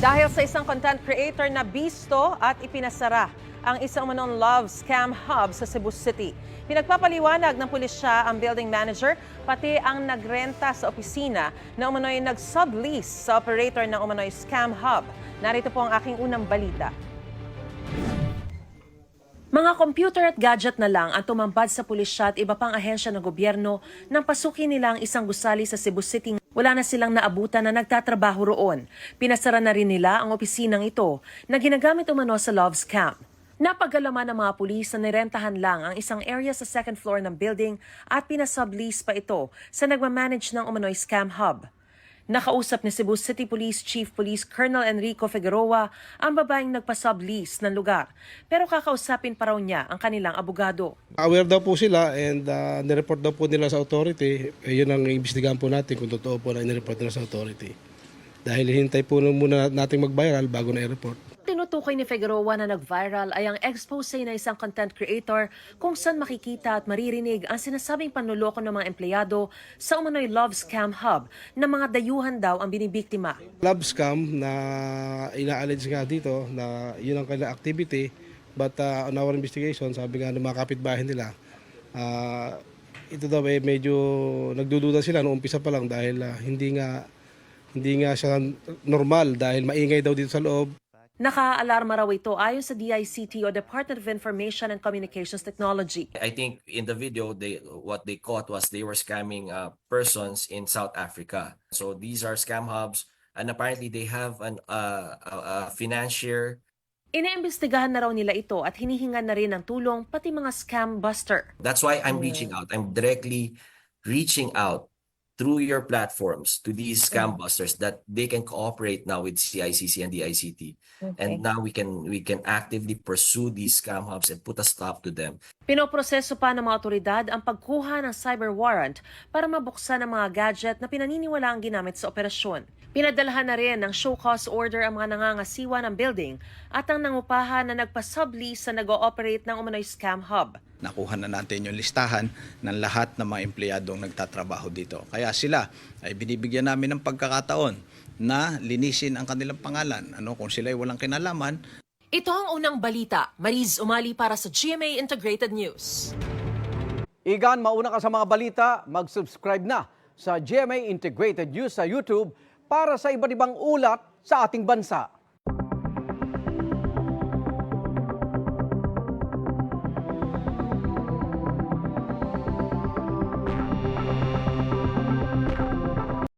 Dahil sa isang content creator na bisto at ipinasara ang isang umanong love scam hub sa Cebu City. Pinagpapaliwanag ng pulisya ang building manager pati ang nagrenta sa opisina na umano'y nag-sublease sa operator ng umano'y scam hub. Narito po ang aking unang balita. Mga computer at gadget na lang ang tumambad sa pulisya at iba pang ahensya ng gobyerno nang pasukin nila ang isang gusali sa Cebu City. Wala na silang naabutan na nagtatrabaho roon. Pinasara na rin nila ang opisinang ito na ginagamit umano sa love scam. Napagalaman ng mga pulis na nirentahan lang ang isang area sa second floor ng building at pinasublease pa ito sa nagmamanage ng umano'y scam hub. Nakausap ni Cebu City Police Chief Police Colonel Enrico Figueroa ang babaeng nagpa-sublease ng lugar. Pero kakausapin pa raw niya ang kanilang abogado. Aware daw po sila and nireport daw po nila sa authority. Yun ang iimbestigahan po natin kung totoo po na nireport nila sa authority. Dahil hintay po muna nating mag-viral bago na i-report. Tinutukoy ni Figueroa na nag-viral ay ang expose na isang content creator kung saan makikita at maririnig ang sinasabing panluloko ng mga empleyado sa umano'y love scam hub na mga dayuhan daw ang binibiktima. Love scam na ina-allege nga dito na yun ang kanilang activity, but on our investigation, sabi nga ng mga kapitbahay nila, ito daw medyo nagdududa sila noong umpisa pa lang dahil hindi nga siya normal dahil maingay daw dito sa loob. Naka-alarma raw ito ayon sa DICT o Department of Information and Communications Technology. I think in the video, what they caught was they were scamming persons in South Africa. So these are scam hubs, and apparently they have a financier. Iniimbestigahan na raw nila ito at hinihingan na rin ng tulong pati mga scam buster. That's why I'm reaching out. I'm directly reaching out through your platforms to these scam busters that they can cooperate now with CICC and the ICT. And now we can actively pursue these scam hubs and put a stop to them. Pinoproseso pa ng mga otoridad ang pagkuha ng cyber warrant para mabuksan ang mga gadget na pinaniniwala ang ginamit sa operasyon. Pinadalhan na rin ng show cause order ang mga nangangasiwa ng building at ang nangupahan na nagpa-sublease sa nag-ooperate ng umano'y scam hub. Nakuha na natin yung listahan ng lahat ng mga empleyadong nagtatrabaho dito. Kaya sila ay binibigyan namin ng pagkakataon na linisin ang kanilang pangalan. Kung sila ay walang kinalaman. Ito ang unang balita. Mariz Umali para sa GMA Integrated News. Igan, mauna ka sa mga balita, mag-subscribe na sa GMA Integrated News sa YouTube para sa iba't ibang ulat sa ating bansa.